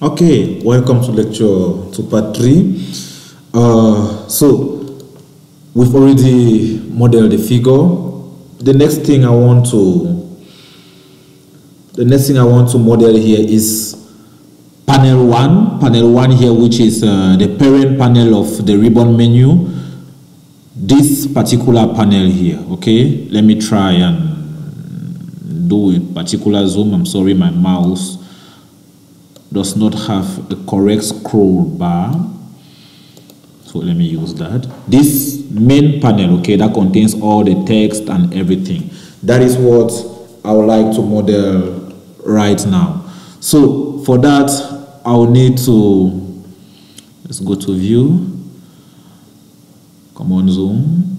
Okay, welcome to lecture to part 3. So we've already modeled the figure. The next thing I want to model here is panel 1. Panel 1 here, which is the parent panel of the ribbon menu. This particular panel here. Okay, let me try and do a particular zoom. I'm sorry, my mouse does not have a correct scroll bar, so let me use that. This main panel, okay, that contains all the text and everything. That is what I would like to model right now. So for that, I'll need to, let's go to view, come on, zoom,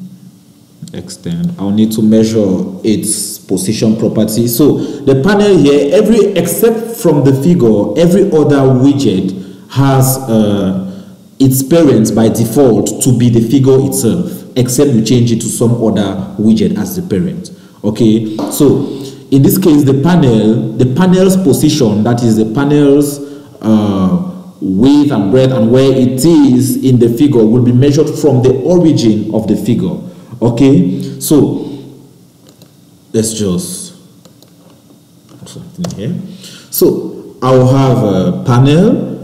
extend. I'll need to measure its position property. So the panel here, except from the figure, every other widget has its parent by default to be the figure itself, except you change it to some other widget as the parent. Okay, so in this case, the panel's position, that is the panel's width and breadth and where it is in the figure, will be measured from the origin of the figure. Okay, so let's just put something here. So I'll have a panel.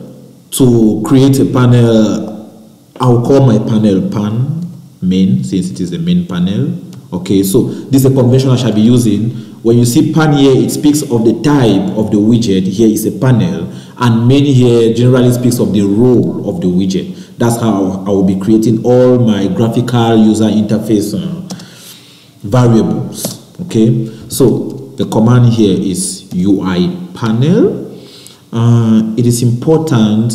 To create a panel, I'll call my panel pan main, since it is the main panel. Okay, so this is a convention I shall be using. When you see pan here, it speaks of the type of the widget. Here is a panel, and main here generally speaks of the role of the widget. That's how I will be creating all my graphical user interface variables. Okay, so the command here is UI panel. It is important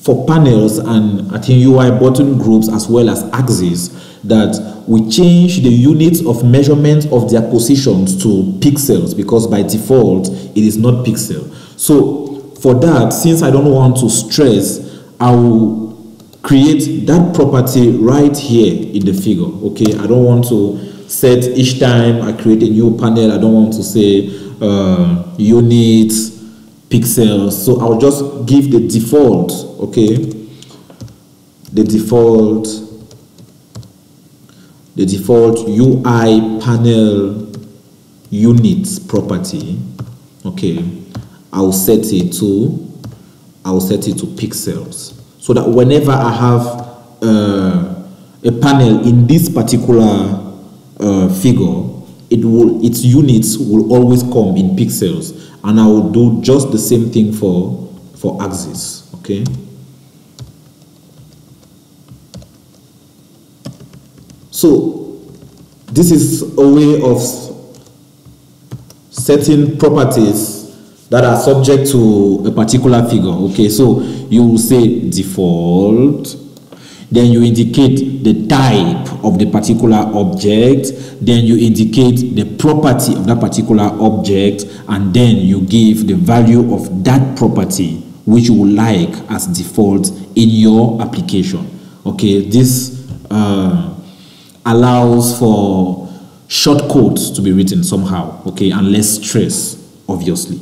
for panels and I think UI button groups as well as axes that we change the units of measurement of their positions to pixels, because by default it is not pixel. So for that, since I don't want to stress, I will create that property right here in the figure. Okay, I don't want to set each time I create a new panel, I don't want to say units, pixels. So I'll just give the default, okay, the default UI panel units property. Okay, I'll set it to pixels, so that whenever I have a panel in this particular figure, its units will always come in pixels. And I will do just the same thing for axis. Okay, so this is a way of setting properties that are subject to a particular figure. Okay, so you will say default, then you indicate the type of the particular object, then you indicate the property of that particular object, and then you give the value of that property which you would like as default in your application. Okay, this allows for shortcodes to be written somehow, okay, and less stress, obviously.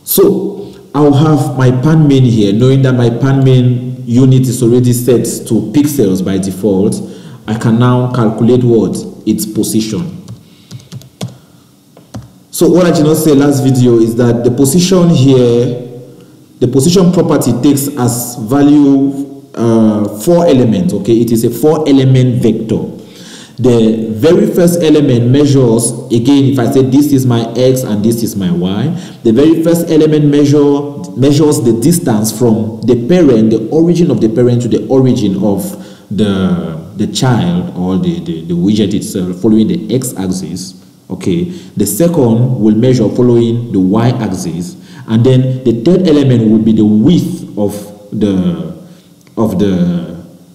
So I'll have my pan main here, knowing that my pan main unit is already set to pixels by default. I can now calculate what? Its position. So what I did not say last video is that the position here, the position property takes as value 4 elements. Okay, it is a 4-element vector. The very first element measures, again, if I say this is my x and this is my y, the very first element measures the distance from the parent, the origin of the parent to the origin of the child or the widget itself, following the x-axis. Okay, the second will measure following the y-axis, and then the third element will be the width of the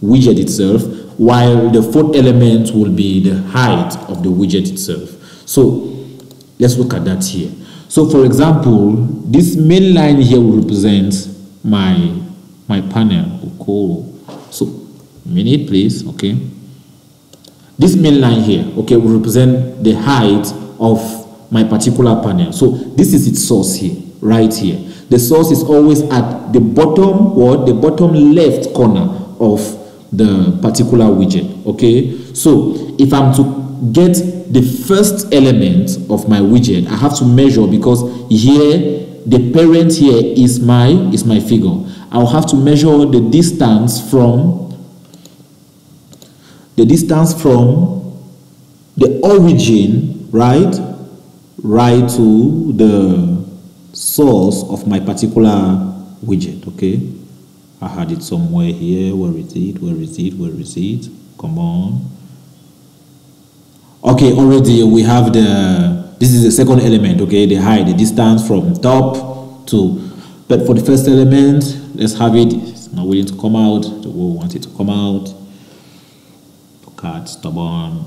widget itself, while the fourth element will be the height of the widget itself. So let's look at that here. So for example, this main line here will represent my panel. Okay. So minute please. Okay, this main line here, okay, will represent the height of my particular panel. So this is its source here, right here. The source is always at the bottom or the bottom left corner of the particular widget. Okay, so if I'm to get the first element of my widget, I have to measure, because here the parent here is my figure. I'll have to measure the distance from the origin, right to the source of my particular widget. Okay, I had it somewhere here. Where is it? Come on. Okay, already we have this is the second element. Okay, the height, the distance from top to, but for the first element, let's have it. It's not willing to come out. We want it to come out. Cut, stubborn.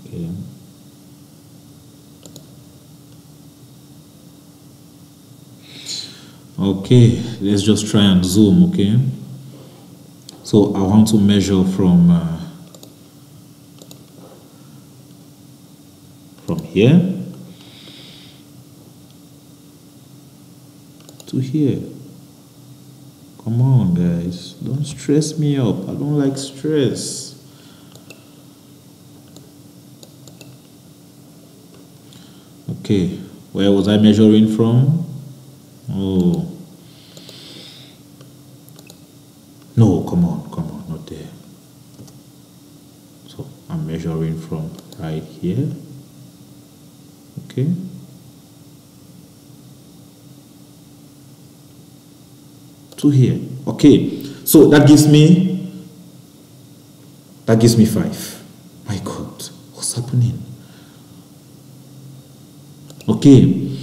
Okay. Okay, let's just try and zoom. Okay, so I want to measure from here to here. Come on, guys, don't stress me up. I don't like stress. Okay, where was I measuring from? Oh no, come on, not there. So I'm measuring from right here. Okay, to here. Okay, so that gives me 5. My God, what's happening? Okay,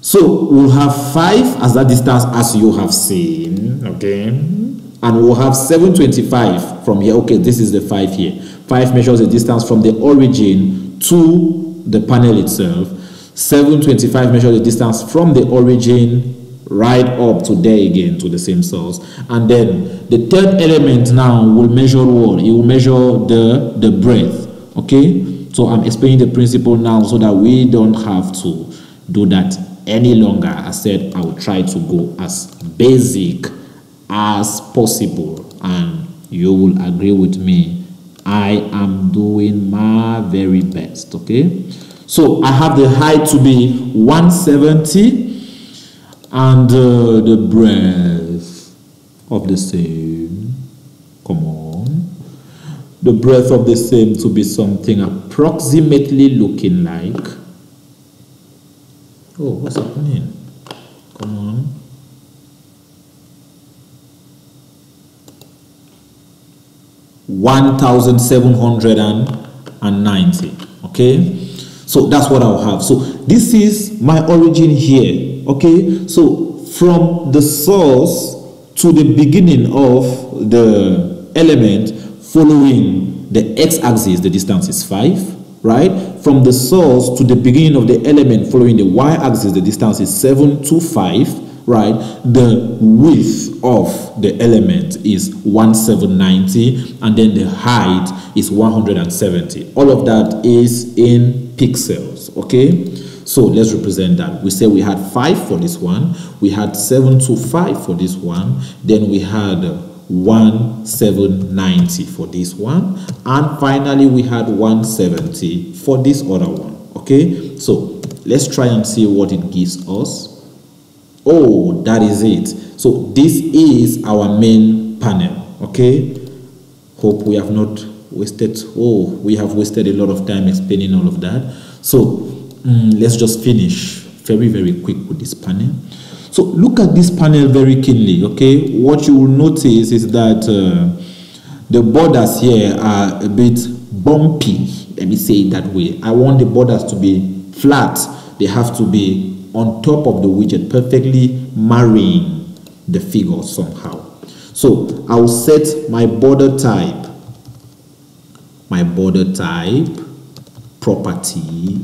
so we'll have 5 as that distance, as you have seen. Okay, and we'll have 725 from here. Okay, this is the 5 here. 5 measures the distance from the origin to the panel itself. 725 measures the distance from the origin right up to there again, to the same source. And then the third element now will measure what? It will measure the breadth. Okay, so I'm explaining the principle now so that we don't have to do that any longer. I said I will try to go as basic as possible, and you will agree with me, I am doing my very best. Okay, so I have the height to be 170 and the breadth of the same, come on, the breadth of the same to be something approximately looking like, oh, what's happening? Come on. $1,790. Okay, so that's what I'll have. So this is my origin here. Okay, so from the source to the beginning of the element following the x-axis, the distance is 5, right? From the source to the beginning of the element following the y-axis, the distance is 725, right? The width of the element is 1790, and then the height is 170. All of that is in pixels. Okay, so let's represent that. We say we had 5 for this one, we had 725 for this one, then we had 1790 for this one, and finally we had 170 for this other one. Okay, so let's try and see what it gives us. Oh, that is it. So this is our main panel. Okay, hope we have not wasted, we have wasted a lot of time explaining all of that. So let's just finish very quick with this panel. So look at this panel very keenly. Okay, what you will notice is that the borders here are a bit bumpy. Let me say it that way. I want the borders to be flat. They have to be on top of the widget, perfectly marrying the figure somehow. So I'll set my border type property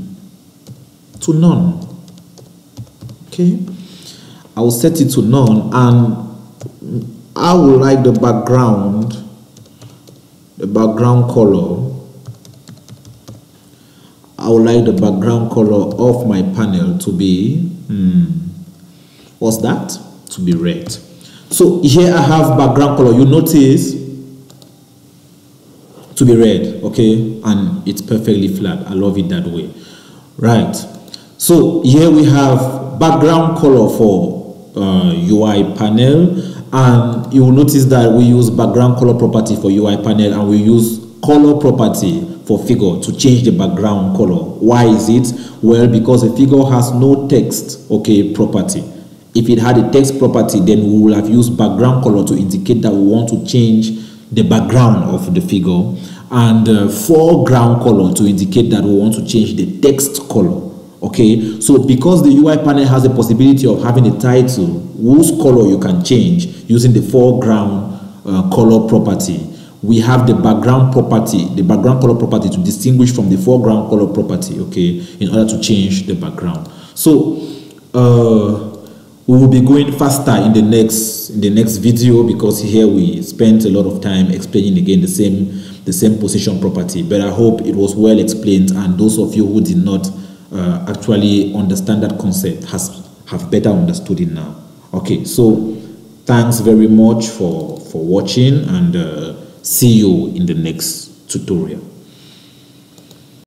to none. Okay, I will set it to none, and I will like the background color. I I would like the background color of my panel to be, what's that? To be red. So here I have background color. You notice to be red, okay, and it's perfectly flat. I love it that way. Right. So here we have background color for UI panel, and you will notice that we use background color property for UI panel, and we use color property for figure to change the background color. Why is it? Well, because the figure has no text, okay, property. If it had a text property, then we will have used background color to indicate that we want to change the background of the figure, and foreground color to indicate that we want to change the text color. Okay, so because the UI panel has the possibility of having a title whose color you can change using the foreground color property, we have the background property, the background color property, to distinguish from the foreground color property, okay, in order to change the background. So we will be going faster in the next video, because here we spent a lot of time explaining again the same position property. But I hope it was well explained, and those of you who did not actually understand that concept have better understood it now. Okay, so thanks very much for watching, and see you in the next tutorial.